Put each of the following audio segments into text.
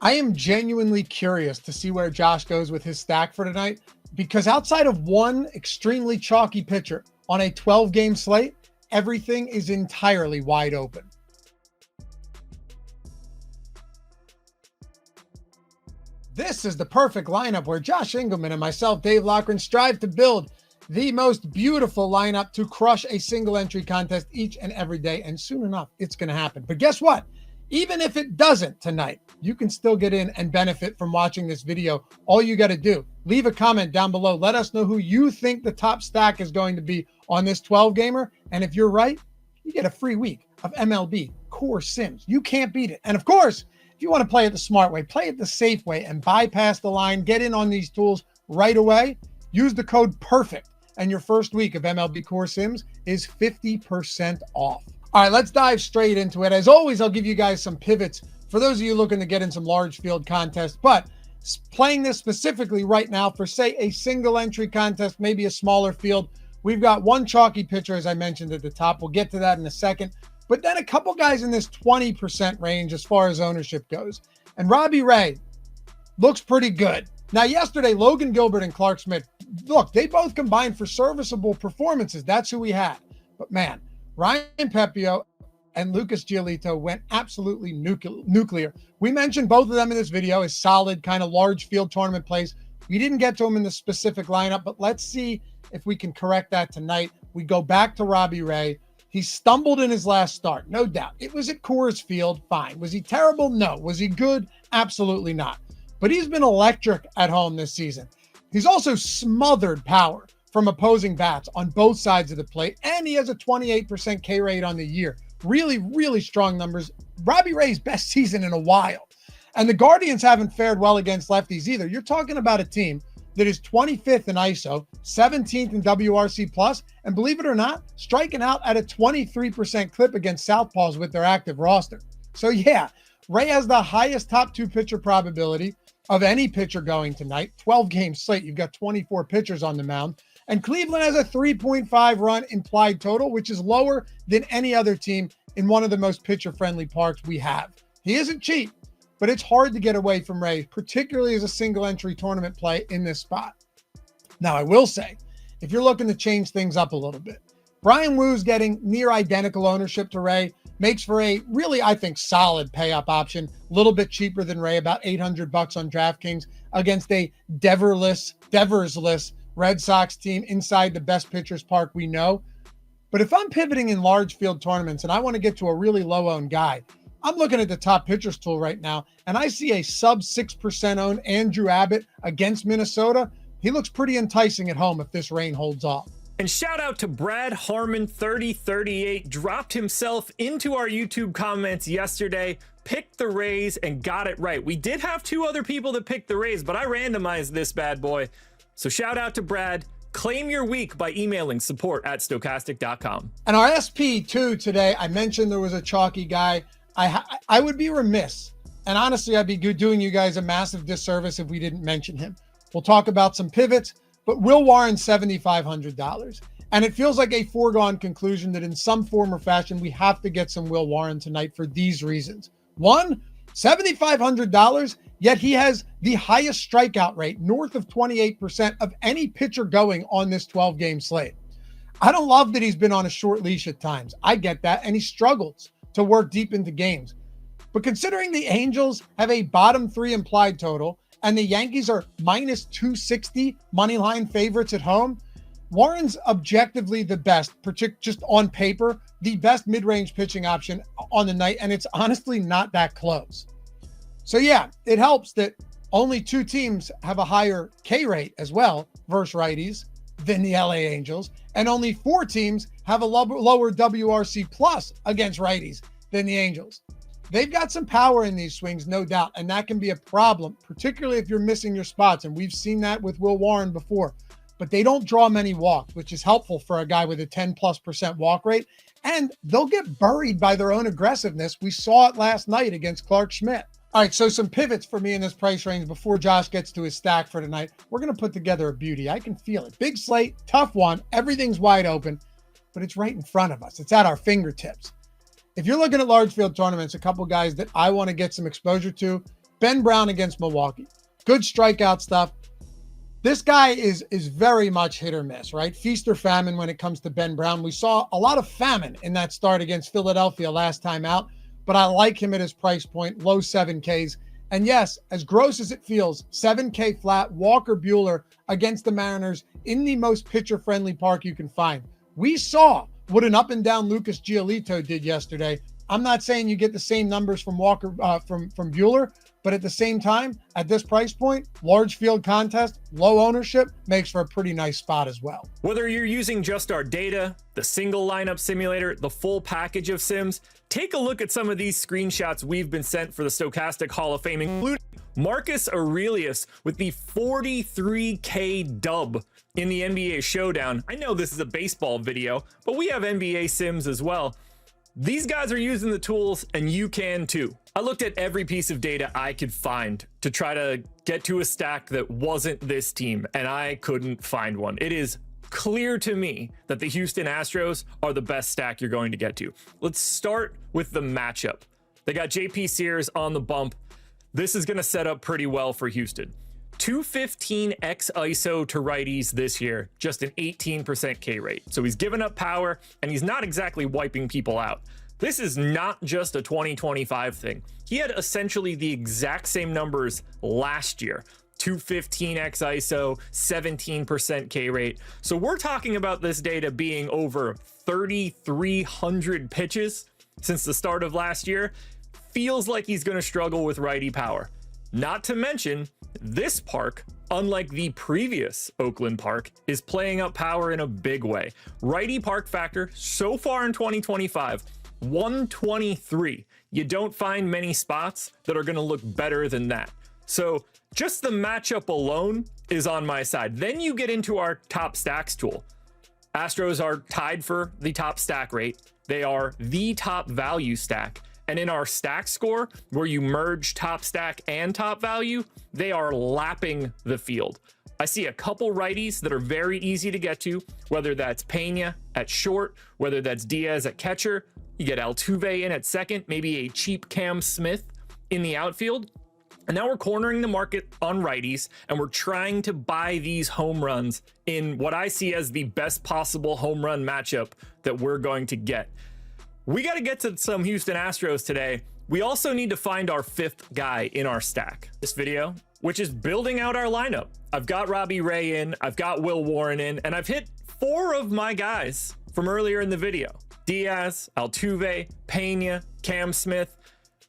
I am genuinely curious to see where Josh goes with his stack for tonight, because outside of one extremely chalky pitcher on a 12-game slate, everything is entirely wide open. This is the perfect lineup where Josh Engleman and myself, Dave Loughran, strive to build the most beautiful lineup to crush a single entry contest each and every day. And soon enough, it's going to happen. But guess what? Even if it doesn't tonight, you can still get in and benefit from watching this video. All you got to do, leave a comment down below. Let us know who you think the top stack is going to be on this 12-gamer. And if you're right, you get a free week of MLB Core Sims. You can't beat it. And of course, if you want to play it the smart way, play it the safe way and bypass the line, get in on these tools right away, use the code PERFECT, and your first week of MLB Core Sims is 50% off. All right, let's dive straight into it. As always, I'll give you guys some pivots for those of you looking to get in some large field contests, but playing this specifically right now for, say, a single entry contest, maybe a smaller field, we've got one chalky pitcher, as I mentioned at the top. We'll get to that in a second. But then a couple guys in this 20% range as far as ownership goes. And Robbie Ray looks pretty good. Now, yesterday, Logan Gilbert and Clark Schmidt, look, they both combined for serviceable performances. That's who we had. But man, Ryan Pepio and Lucas Giolito went absolutely nuclear. We mentioned both of them in this video as solid kind of large field tournament plays. We didn't get to them in the specific lineup, but let's see if we can correct that tonight. We go back to Robbie Ray. He stumbled in his last start, no doubt. It was at Coors Field, fine. Was he terrible? No. Was he good? Absolutely not. But he's been electric at home this season. He's also smothered power from opposing bats on both sides of the plate, and he has a 28% K rate on the year. Really, really strong numbers. Robbie Ray's best season in a while. And the Guardians haven't fared well against lefties either. You're talking about a team that is 25th in ISO, 17th in WRC+, and believe it or not, striking out at a 23% clip against southpaws with their active roster. So yeah, Ray has the highest top two pitcher probability of any pitcher going tonight. 12-game slate, you've got 24 pitchers on the mound. And Cleveland has a 3.5 run implied total, which is lower than any other team in one of the most pitcher-friendly parks we have. He isn't cheap, but it's hard to get away from Ray, particularly as a single entry tournament play in this spot. Now, I will say, if you're looking to change things up a little bit, Brian Woo's getting near identical ownership to Ray, makes for a really, I think, solid pay-up option, a little bit cheaper than Ray, about $800 on DraftKings against a Deversless Red Sox team inside the best pitchers park we know. But if I'm pivoting in large field tournaments and I want to get to a really low-owned guy, I'm looking at the top pitchers tool right now, and I see a sub 6% owned Andrew Abbott against Minnesota. He looks pretty enticing at home if this rain holds off. And shout out to Brad Harmon 3038, dropped himself into our YouTube comments yesterday, picked the Rays and got it right. We did have two other people that picked the Rays, but I randomized this bad boy. So shout out to Brad. Claim your week by emailing support@stokastic.com. And our SP2 today, I mentioned there was a chalky guy. I would be remiss, and honestly, I'd be doing you guys a massive disservice if we didn't mention him. We'll talk about some pivots, but Will Warren, $7,500. And it feels like a foregone conclusion that in some form or fashion, we have to get some Will Warren tonight for these reasons. One, $7,500, yet he has the highest strikeout rate, north of 28% of any pitcher going on this 12-game slate. I don't love that he's been on a short leash at times. I get that, and he struggles to work deep into games. But considering the Angels have a bottom three implied total and the Yankees are minus 260 money line favorites at home, Warren's objectively the best, just on paper, the best mid-range pitching option on the night, and it's honestly not that close. So yeah, it helps that only two teams have a higher K rate as well versus righties than the LA Angels, and only four teams have a lower WRC plus against righties than the Angels. They've got some power in these swings, no doubt, and that can be a problem, particularly if you're missing your spots, and we've seen that with Will Warren before. But they don't draw many walks, which is helpful for a guy with a 10+% walk rate, and they'll get buried by their own aggressiveness. We saw it last night against Clark Schmidt. All right, so some pivots for me in this price range before Josh gets to his stack for tonight. We're going to put together a beauty. I can feel it. Big slate, tough one. Everything's wide open, but it's right in front of us. It's at our fingertips. If you're looking at large field tournaments, a couple guys that I want to get some exposure to, Ben Brown against Milwaukee. Good strikeout stuff. This guy is very much hit or miss, right? Feast or famine when it comes to Ben Brown. We saw a lot of famine in that start against Philadelphia last time out, but I like him at his price point, low 7Ks. And yes, as gross as it feels, 7K flat, Walker Buehler against the Mariners in the most pitcher-friendly park you can find. We saw what an up-and-down Lucas Giolito did yesterday. I'm not saying you get the same numbers from Walker, from Buehler, but at the same time, at this price point, large field contest, low ownership makes for a pretty nice spot as well. Whether you're using just our data, the single lineup simulator, the full package of sims, take a look at some of these screenshots we've been sent for the Stokastic Hall of Fame, including Marcus Aurelius with the 43K dub in the NBA Showdown. I know this is a baseball video, but we have NBA sims as well. These guys are using the tools, and you can too. I looked at every piece of data I could find to try to get to a stack that wasn't this team, and I couldn't find one. It is clear to me that the Houston Astros are the best stack you're going to get to. Let's start with the matchup. They got JP Sears on the bump. This is going to set up pretty well for Houston. 215 X ISO to righties this year, just an 18% K rate. So he's given up power, and he's not exactly wiping people out. This is not just a 2025 thing. He had essentially the exact same numbers last year. 215 X ISO, 17% K rate. So we're talking about this data being over 3,300 pitches since the start of last year. Feels like he's going to struggle with righty power. Not to mention, this park, unlike the previous Oakland park, is playing up power in a big way. Righty park factor so far in 2025, 123. You don't find many spots that are going to look better than that. So just the matchup alone is on my side. Then you get into our top stacks tool. Astros are tied for the top stack rate. They are the top value stack. And in our stack score, where you merge top stack and top value, they are lapping the field. I see a couple righties that are very easy to get to, whether that's Pena at short, whether that's Diaz at catcher. You get Altuve in at second, maybe a cheap Cam Smith in the outfield. And now we're cornering the market on righties, and we're trying to buy these home runs in what I see as the best possible home run matchup that we're going to get. We got to get to some Houston Astros today. We also need to find our fifth guy in our stack. This video, which is building out our lineup. I've got Robbie Ray in, I've got Will Warren in, and I've hit 4 of my guys from earlier in the video. Diaz, Altuve, Pena, Cam Smith.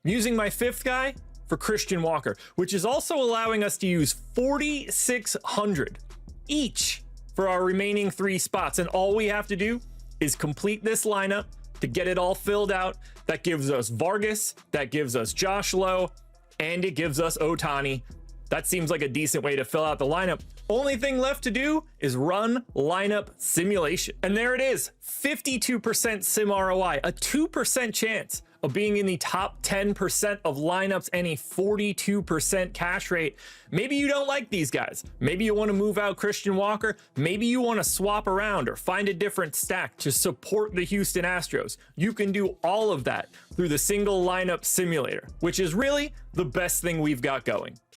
I'm using my fifth guy for Christian Walker, which is also allowing us to use 4,600 each for our remaining 3 spots. And all we have to do is complete this lineup to get it all filled out. That gives us Vargas, that gives us Josh Lowe, and it gives us Ohtani. That seems like a decent way to fill out the lineup. Only thing left to do is run lineup simulation. And there it is, 52% sim ROI, a 2% chance of being in the top 10% of lineups and a 42% cash rate. Maybe you don't like these guys. Maybe you want to move out Christian Walker. Maybe you want to swap around or find a different stack to support the Houston Astros. You can do all of that through the single lineup simulator, which is really the best thing we've got going.